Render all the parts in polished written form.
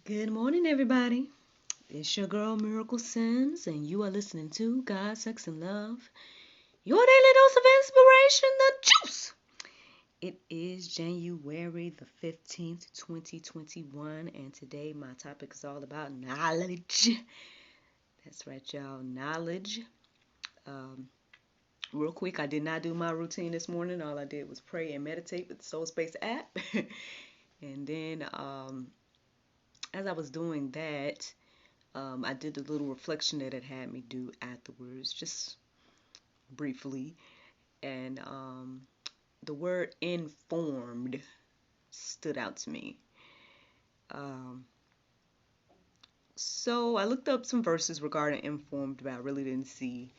Good morning, everybody. It's your girl Miracle Sims, and you are listening to God, Sex, and Love, your daily dose of inspiration, the juice. It is January the 15th, 2021, and today my topic is all about knowledge. That's right, y'all, knowledge. Um, Real quick, I did not do my routine this morning. All I did was pray and meditate with the Soul Space app. And then, as I was doing that, I did a little reflection that it had me do afterwards, just briefly. And the word informed stood out to me. Um, so I looked up some verses regarding informed, but I really didn't see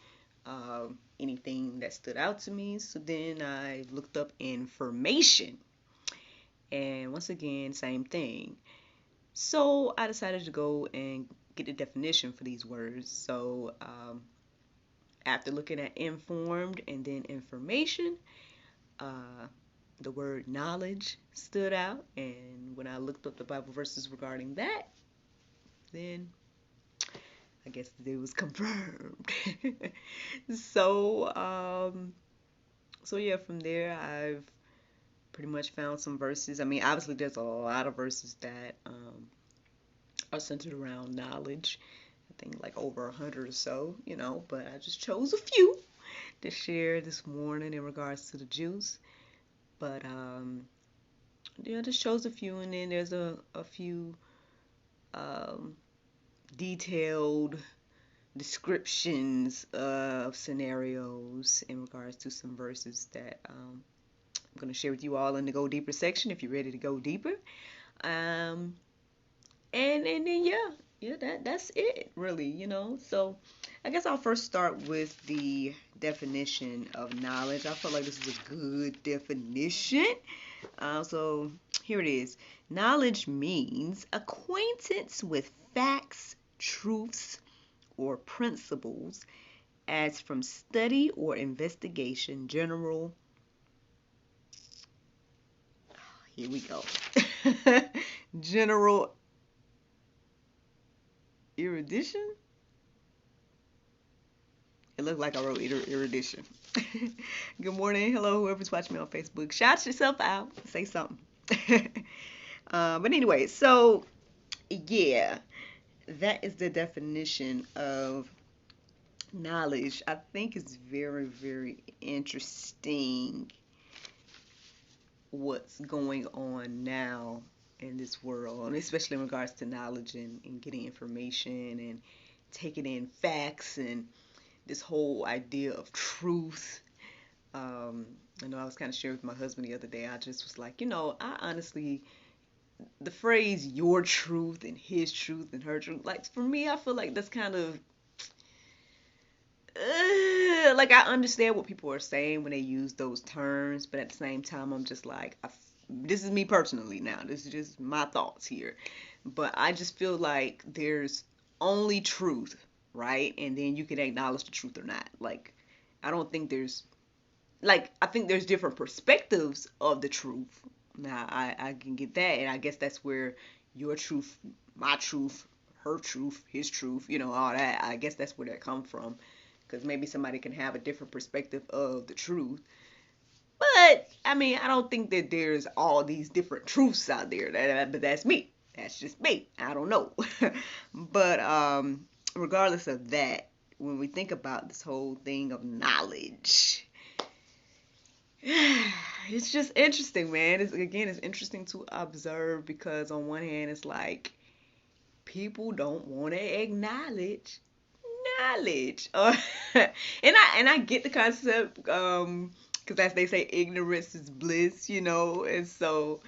anything that stood out to me. So then I looked up information. And once again, same thing. So I decided to go and get a definition for these words. So after looking at informed and then information, uh, the word knowledge stood out. And when I looked up the Bible verses regarding that, then I guess it was confirmed. so, so yeah, from there I've pretty much found some verses. I mean, obviously there's a lot of verses that are centered around knowledge. I think like over 100 or so, but I just chose a few to share this morning in regards to the juice. But yeah, I just chose a few, and then there's a few um, detailed descriptions of scenarios in regards to some verses that I'm going to share with you all in the Go Deeper section if you're ready to go deeper. Um, and then that's it really. So I guess I'll first start with the definition of knowledge. I feel like this is a good definition. So here it is. Knowledge means acquaintance with facts, truths, or principles as from study or investigation. Here we go. General erudition. It looked like I wrote erudition. Good morning. Hello, whoever's watching me on Facebook. Shout yourself out. Say something. But anyway, so yeah, that is the definition of knowledge. I think it's very, very interesting what's going on now in this world, especially in regards to knowledge and getting information and taking in facts and this whole idea of truth. I know I was kind of sharing with my husband the other day. I just was like, I honestly, the phrase your truth and his truth and her truth, like for me, I feel like that's kind of, like I understand what people are saying when they use those terms, but at the same time, I'm just like, this is me personally now. This is just my thoughts here. But I just feel like there's only truth, right? And then you can acknowledge the truth or not. Like, I don't think there's, like, I think there's different perspectives of the truth. Now, I can get that, and I guess that's where your truth, my truth, her truth, his truth, all that. I guess that's where that comes from. Because maybe somebody can have a different perspective of the truth. But, I mean, I don't think that there's all these different truths out there. But that's me. That's just me. I don't know. But regardless of that, when we think about this whole thing of knowledge, it's just interesting, man. It's interesting to observe because on one hand, it's like people don't want to acknowledge knowledge. And I get the concept, because as they say, ignorance is bliss, and so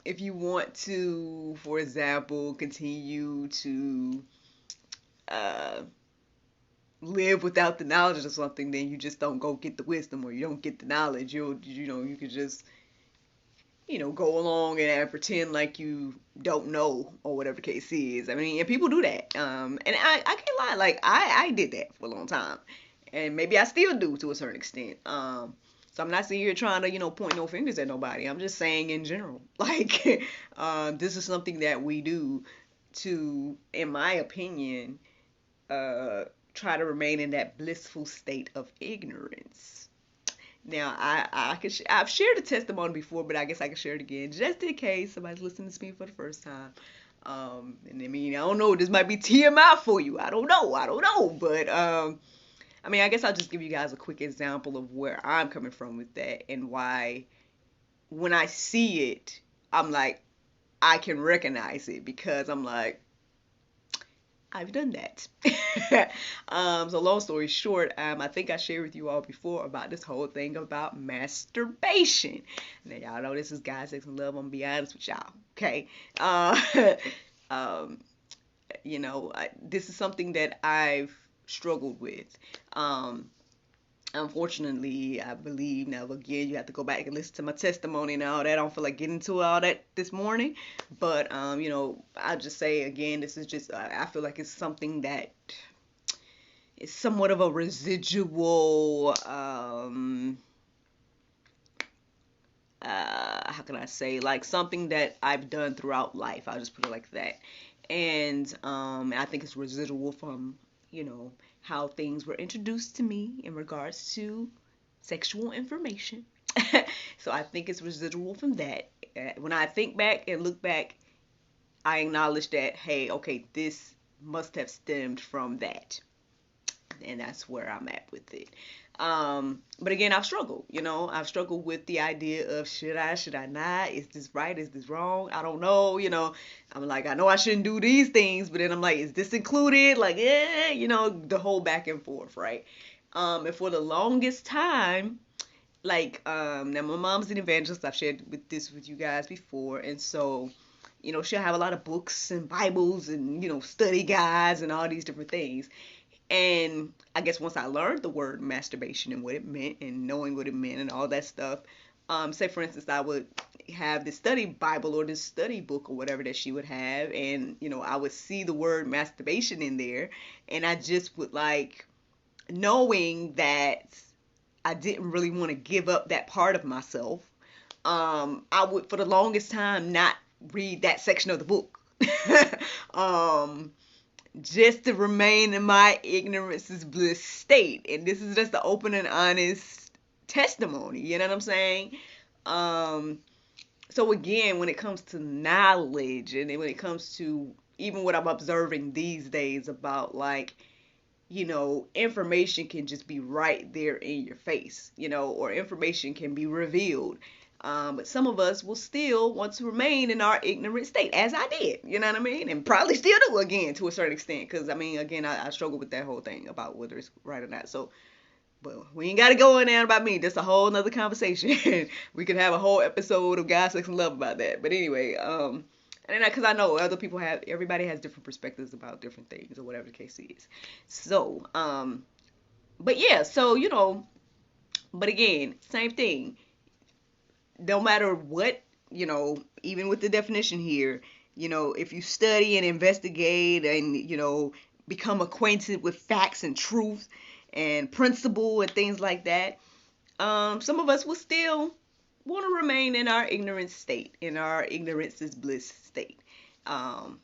if you want to, for example, continue to uh, live without the knowledge of something, then you just don't go get the wisdom, or you don't get the knowledge. You could just go along and pretend like you don't know, or whatever the case is. I mean, and people do that. And I can't lie, like I did that for a long time, and maybe I still do to a certain extent. So I'm not sitting here trying to, point no fingers at nobody. I'm just saying in general, like, this is something that we do to, in my opinion, uh, try to remain in that blissful state of ignorance. Now, I've shared a testimony before, but I guess I can share it again just in case somebody's listening to me for the first time. And I mean, I don't know, this might be TMI for you. I don't know, but I mean, I guess I'll just give you guys a quick example of where I'm coming from with that and why when I see it, I'm like, I can recognize it because I'm like, I've done that. So long story short, I think I shared with you all before about this whole thing about masturbation. Now y'all know this is Guys, Sex, and Love. I'm gonna be honest with y'all. Okay. Um, this is something that I've struggled with. Um, Unfortunately, I believe now again you have to go back and listen to my testimony and all that. I don't feel like getting into all that this morning, but I'll just say again, this is just I feel like it's something that is somewhat of a residual. How can I say, like something that I've done throughout life. I'll just put it like that, and I think it's residual from how things were introduced to me in regards to sexual information. So I think it's residual from that. When I think back and look back, I acknowledge that, hey, okay, this must have stemmed from that. And that's where I'm at with it. But again, I've struggled, I've struggled with the idea of should I not? Is this right? Is this wrong? I don't know, I'm like, I know I shouldn't do these things, but then I'm like, is this included? Like, the whole back and forth, right? And for the longest time, like, now my mom's an evangelist. I've shared this with you guys before. And so, she'll have a lot of books and Bibles and, study guides and all these different things. And I guess once I learned the word masturbation and what it meant and knowing what it meant and all that stuff, say for instance, I would have this study Bible or this study book or whatever that she would have, and I would see the word masturbation in there, and I just would like, knowing that I didn't really want to give up that part of myself, I would for the longest time not read that section of the book. Just to remain in my ignorance is bliss state. And this is just the open and honest testimony. You know what I'm saying? So again, when it comes to knowledge and when it comes to even what I'm observing these days about like, information can just be right there in your face, or information can be revealed. But some of us will still want to remain in our ignorant state, as I did, you know what I mean? And probably still do again to a certain extent, because I mean, again, I struggle with that whole thing about whether it's right or not. So, but we ain't got to go in there about me. That's a whole nother conversation. We could have a whole episode of God, Sex, and Love about that. But anyway, and then because I know other people everybody has different perspectives about different things or whatever the case is. So, but yeah, so, but again, same thing. No matter what, even with the definition here, if you study and investigate and, become acquainted with facts and truth and principle and things like that, some of us will still want to remain in our ignorant state, in our ignorance is bliss state, not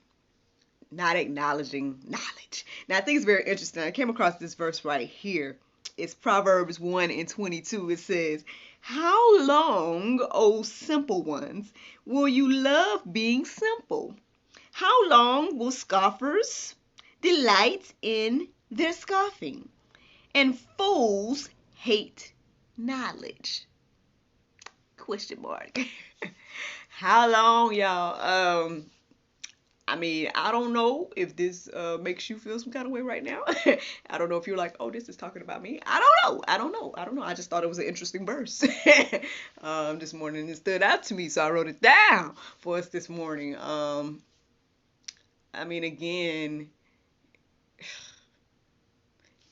acknowledging knowledge. Now, I think it's very interesting. I came across this verse right here. It's Proverbs 1:22. It says, "How long, O simple ones, will you love being simple? How long will scoffers delight in their scoffing? And fools hate knowledge?" Question mark. How long, y'all? I mean, I don't know if this makes you feel some kind of way right now. I don't know if you're like, oh, this is talking about me. I don't know. I just thought it was an interesting verse this morning. It stood out to me, so I wrote it down for us this morning. I mean, again,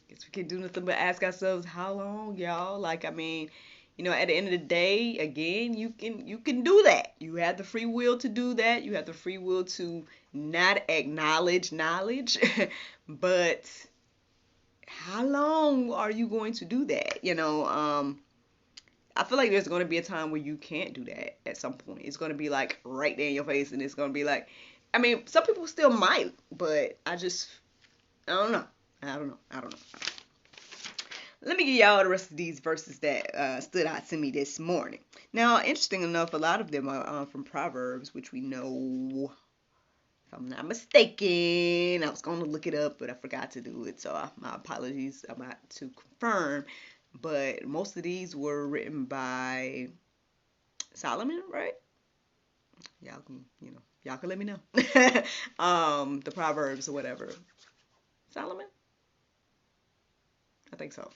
guess we can do nothing but ask ourselves, how long, y'all? Like, I mean, at the end of the day, again, you can do that. You have the free will to do that. You have the free will to not acknowledge knowledge. But how long are you going to do that? I feel like there's going to be a time where you can't do that at some point. It's going to be like right there in your face, and it's going to be like, I mean, some people still might, but I don't know. I don't know. Let me give y'all the rest of these verses that stood out to me this morning. Now, interesting enough, a lot of them are from Proverbs, which we know, if I'm not mistaken. I was going to look it up, but I forgot to do it, so my apologies. I'm about to confirm. But most of these were written by Solomon, right? Y'all can, y'all can let me know. The Proverbs or whatever. Solomon? I think so.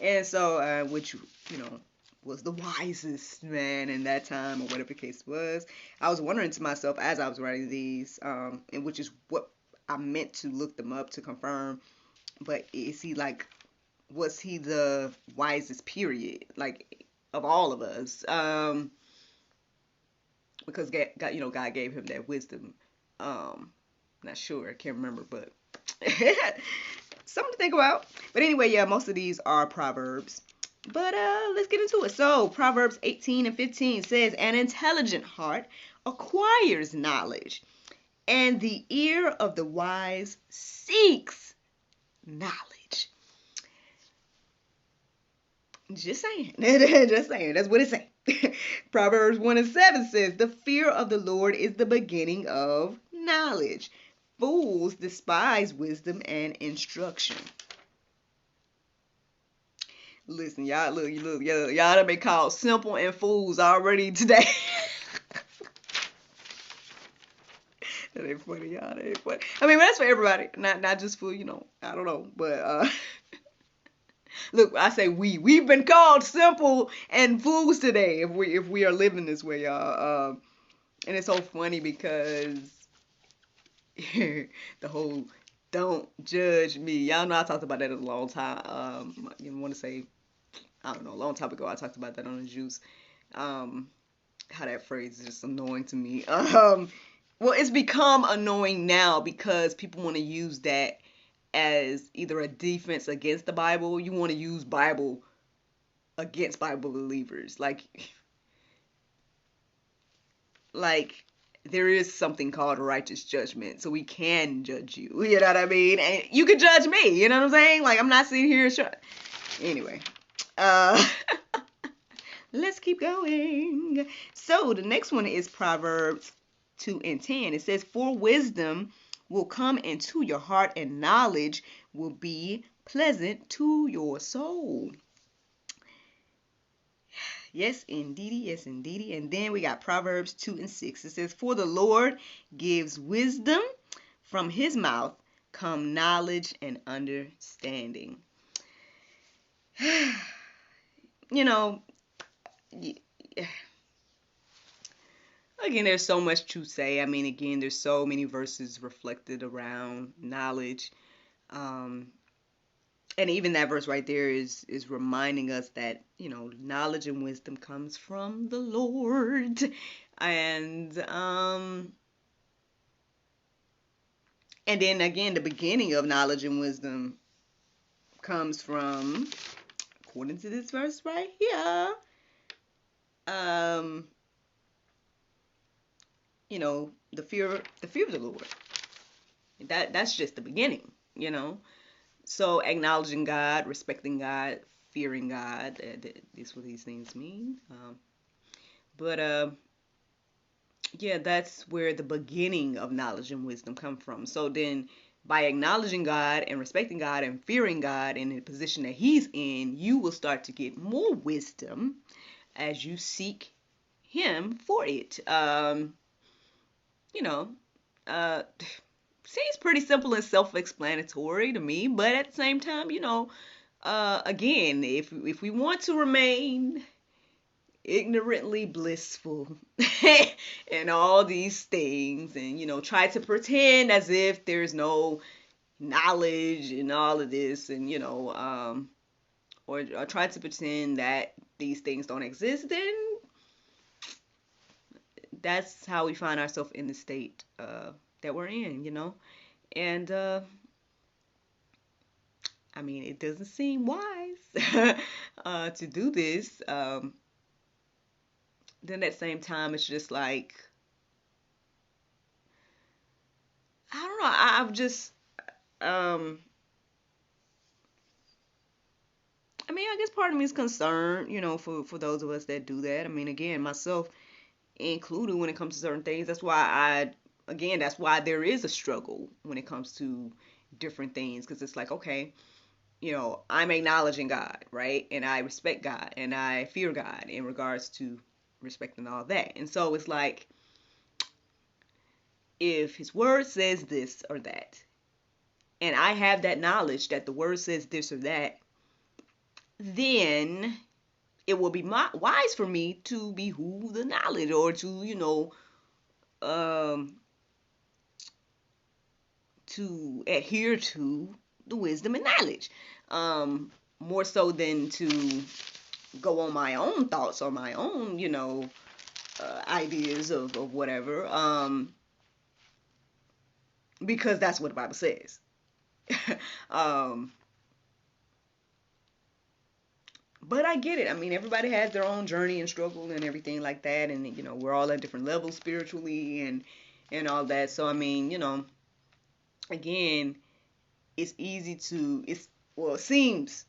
And so, which, was the wisest man in that time, or whatever the case was. I was wondering to myself as I was writing these, and which is what I meant to look them up to confirm. But is he like, was he the wisest period, like, of all of us? Because God gave him that wisdom. Not sure, I can't remember, but something to think about. But anyway, yeah, most of these are Proverbs. But let's get into it. So Proverbs 18:15 says, "An intelligent heart acquires knowledge, and the ear of the wise seeks knowledge." Just saying. Just saying. That's what it says. Proverbs 1:7 says, "The fear of the Lord is the beginning of knowledge. Fools despise wisdom and instruction." Listen, y'all, y'all done been called simple and fools already today. That ain't funny, y'all. That ain't funny. I mean, that's for everybody, not just for, I don't know, but look, I say we've been called simple and fools today if we are living this way, y'all. And it's so funny because the whole "don't judge me." Y'all know I talked about that a long time. Want to say, I don't know, a long time ago I talked about that on the juice. How that phrase is just annoying to me. Well, it's become annoying now because people want to use that as either a defense against the Bible. You want to use Bible against Bible believers. Like there is something called righteous judgment, so we can judge you. You know what I mean? And you can judge me. You know what I'm saying? Like, I'm not sitting here. Anyway, let's keep going. So the next one is Proverbs 2:10. It says, "For wisdom will come into your heart, and knowledge will be pleasant to your soul." Yes, indeedy. Yes, indeedy. And then we got Proverbs 2:6. It says, "For the Lord gives wisdom. From his mouth come knowledge and understanding." You know, again, there's so much to say. I mean, again, there's so many verses reflected around knowledge. And even that verse right there is reminding us that, knowledge and wisdom comes from the Lord. And then again, the beginning of knowledge and wisdom comes from, according to this verse right here, the fear of the Lord. That's just the beginning, So acknowledging God, respecting God, fearing God, that's what these things mean. Yeah, that's where the beginning of knowledge and wisdom come from. So then by acknowledging God and respecting God and fearing God in the position that he's in, you will start to get more wisdom as you seek him for it. Seems pretty simple and self-explanatory to me, but at the same time, again, if we want to remain ignorantly blissful and all these things, and try to pretend as if there's no knowledge and all of this, and or try to pretend that these things don't exist, then that's how we find ourselves in the state that we're in, and I mean, it doesn't seem wise to do this. Then at the same time, it's just like, I don't know. I've just, um, I mean, I guess part of me is concerned, for those of us that do that. I mean, again, myself included when it comes to certain things. That's why there is a struggle when it comes to different things. Because it's like, okay, I'm acknowledging God, right? And I respect God and I fear God in regards to respecting all that. And so it's like, if his word says this or that, and I have that knowledge that the word says this or that, then it will be wise for me to behoove the knowledge, or to, um, to adhere to the wisdom and knowledge, more so than to go on my own thoughts or my own, ideas of whatever, because that's what the Bible says. um, but I get it. I mean, everybody has their own journey and struggle and everything like that, and we're all at different levels spiritually and all that. So I mean, again, it's easy to it's well it seems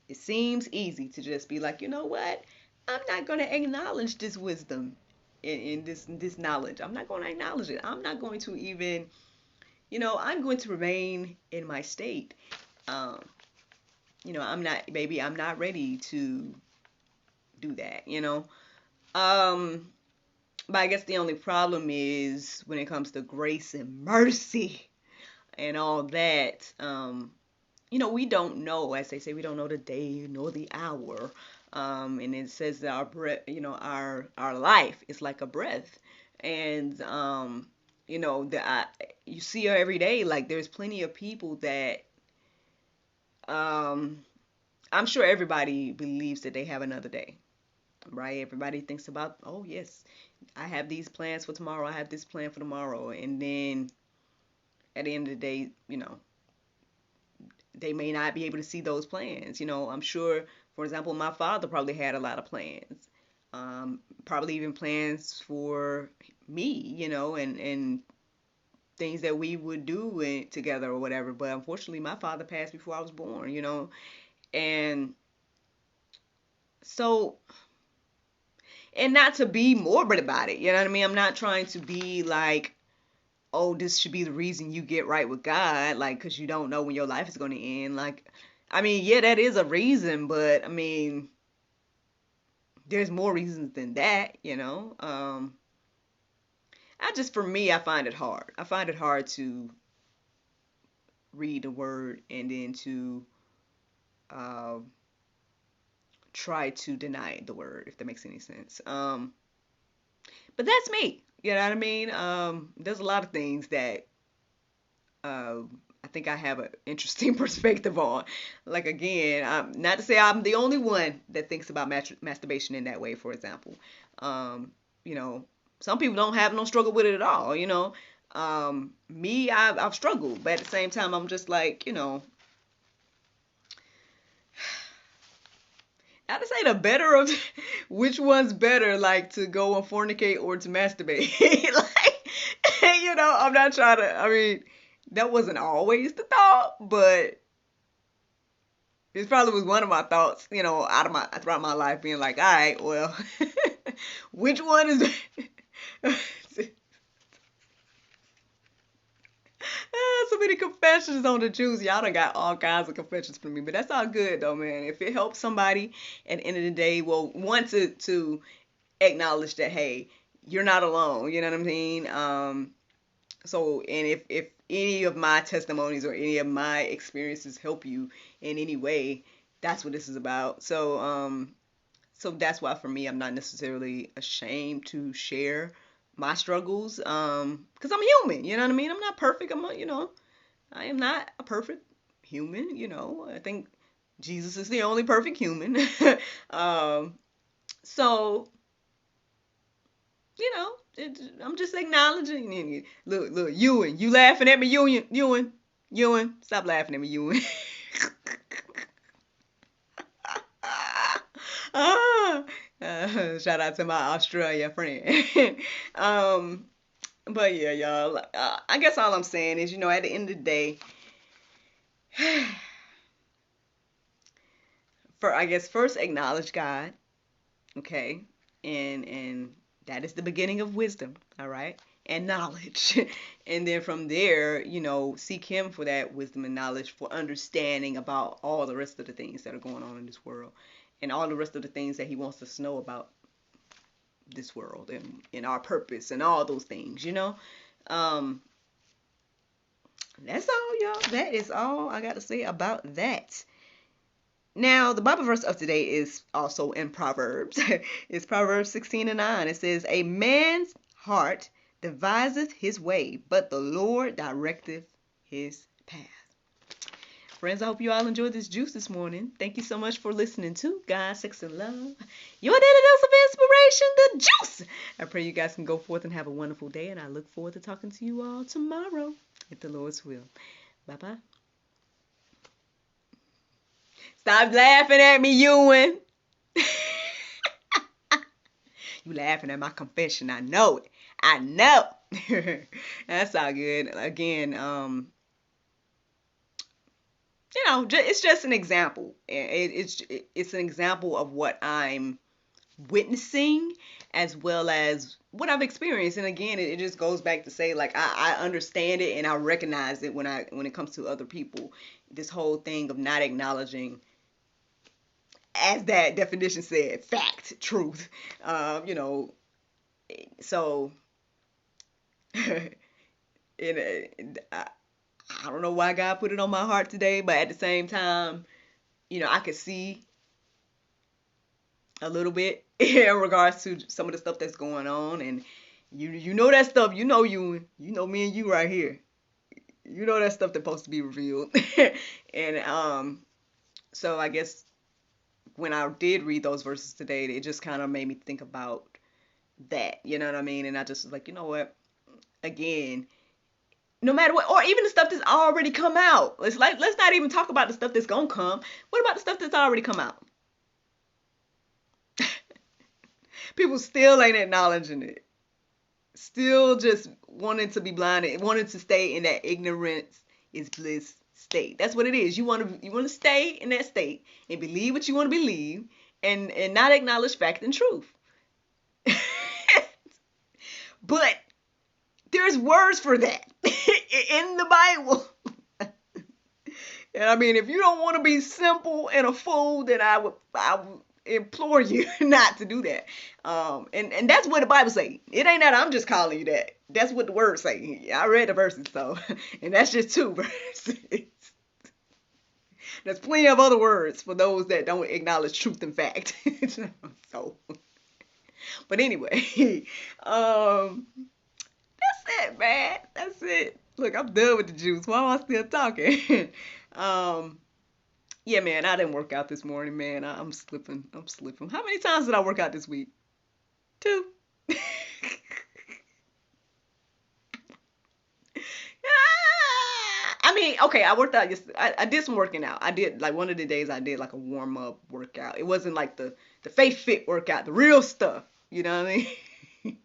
easy to just be like, you know what, I'm not going to acknowledge this wisdom in this knowledge. I'm not going to acknowledge it. I'm not going to even, I'm going to remain in my state. um I'm not ready to do that. But I guess the only problem is when it comes to grace and mercy and all that. We don't know, as they say, we don't know the day nor the hour. And it says that our breath, our life is like a breath. And, you see her every day. Like, there's plenty of people that, um, I'm sure everybody believes that they have another day, right? Everybody thinks about, oh, yes, I have these plans for tomorrow. I have this plan for tomorrow. And then at the end of the day, they may not be able to see those plans. I'm sure, for example, my father probably had a lot of plans, probably even plans for me, and things that we would do together or whatever. But unfortunately, my father passed before I was born, and so, and not to be morbid about it, you know what I mean? I'm not trying to be like, oh, this should be the reason you get right with God, like, because you don't know when your life is going to end. Like, I mean, yeah, that is a reason, but I mean, there's more reasons than that, for me, I find it hard. I find it hard to read the word and then to uh, try to deny the word, if that makes any sense. But that's me. You know what I mean? There's a lot of things that uh, I think I have an interesting perspective on. Like, again, not to say I'm the only one that thinks about masturbation in that way, for example. Um, you know, some people don't have no struggle with it at all, Me, I've struggled, but at the same time, I'm just like, not to say the better of which one's better, like to go and fornicate or to masturbate. Like, I'm not trying to, I mean, that wasn't always the thought, but it probably was one of my thoughts, throughout my life, being like, all right, well, which one is so many confessions on the juice. Y'all done got all kinds of confessions from me, but that's all good though, man. If it helps somebody at the end of the day, well, want to acknowledge that, hey, you're not alone. You know what I mean? So, and if any of my testimonies or any of my experiences help you in any way, that's what this is about. So that's why for me, I'm not necessarily ashamed to share my struggles, because I'm human. You know what I mean? I'm not perfect. I am not a perfect human. I think Jesus is the only perfect human. um, so I'm just acknowledging. Look, Ewan, you laughing at me, Ewan, stop laughing at me, Ewan. Ah, shout out to my Australia friend. um, but yeah, y'all. I guess all I'm saying is, at the end of the day, I guess first acknowledge God, okay, and that is the beginning of wisdom, all right, and knowledge, and then from there, seek Him for that wisdom and knowledge for understanding about all the rest of the things that are going on in this world, and all the rest of the things that He wants us to know about this world and our purpose and all those things. Um, that's all, y'all. That is all I got to say about that. Now, the Bible verse of today is also in Proverbs. It's Proverbs 16:9. It says, "A man's heart deviseth his way, but the Lord directeth his path." Friends, I hope you all enjoyed this juice this morning. Thank you so much for listening to God, Sex, and Love. Your daily dose of inspiration, the juice. I pray you guys can go forth and have a wonderful day, and I look forward to talking to you all tomorrow, if the Lord's will. Bye-bye. Stop laughing at me, Ewan. You laughing at my confession. I know it. I know. That's all good. Again, it's just an example. It's an example of what I'm witnessing as well as what I've experienced. And again, it just goes back to say, like, I understand it and I recognize it when it comes to other people. This whole thing of not acknowledging, as that definition said, fact, truth. So I don't know why God put it on my heart today, but at the same time, I could see a little bit in regards to some of the stuff that's going on, and you know that stuff. You know me and you right here. You know that stuff that's supposed to be revealed, and so I guess when I did read those verses today, it just kind of made me think about that. You know what I mean? And I just was like, you know what? Again, no matter what, or even the stuff that's already come out. Let's not even talk about the stuff that's gonna come. What about the stuff that's already come out? People still ain't acknowledging it. Still just wanting to be blinded, wanting to stay in that ignorance is bliss state. That's what it is. You want to stay in that state and believe what you want to believe, and not acknowledge fact and truth. But there's words for that in the Bible. And I mean, if you don't want to be simple and a fool, then I would implore you not to do that. And that's what the Bible say. It ain't that I'm just calling you that. That's what the words say. I read the verses, so, and that's just 2 verses. There's plenty of other words for those that don't acknowledge truth and fact. So, but anyway, that's it, man. That's it. Look, I'm done with the juice. Why am I still talking? Yeah, man, I didn't work out this morning, man. I'm slipping. How many times did I work out this week? 2. I mean, okay, I worked out yesterday. I did some working out. I did, like, one of the days I did like a warm up workout. It wasn't like the Faith Fit workout, the real stuff. You know what I mean?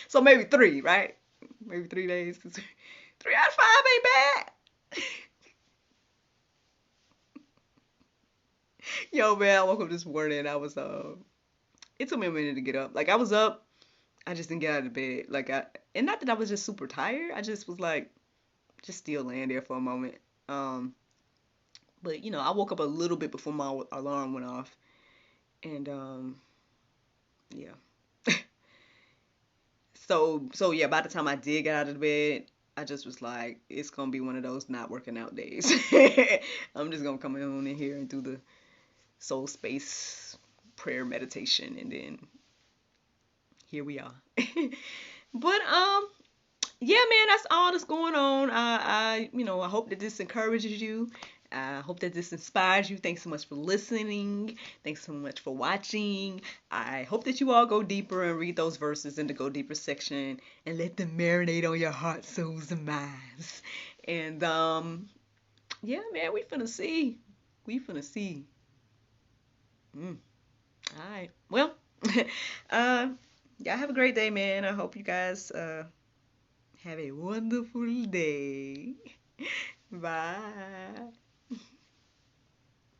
So maybe 3, right? Maybe 3 days. 3 out of 5 ain't bad. Yo, man, I woke up this morning. I was it took me a minute to get up. Like, I was up, I just didn't get out of bed. Like, and not that I was just super tired. I just was like, just still laying there for a moment. But I woke up a little bit before my alarm went off, and yeah. So yeah, by the time I did get out of the bed, I just was like, it's gonna be one of those not working out days. I'm just gonna come on in here and do the soul space prayer meditation, and then here we are. But yeah, man, that's all that's going on. I hope that this encourages you. I hope that this inspires you. Thanks so much for listening. Thanks so much for watching. I hope that you all go deeper and read those verses in the Go Deeper section and let them marinate on your heart, souls, and minds. And yeah, man, we finna see. All right. Well, y'all have a great day, man. I hope you guys have a wonderful day. Bye.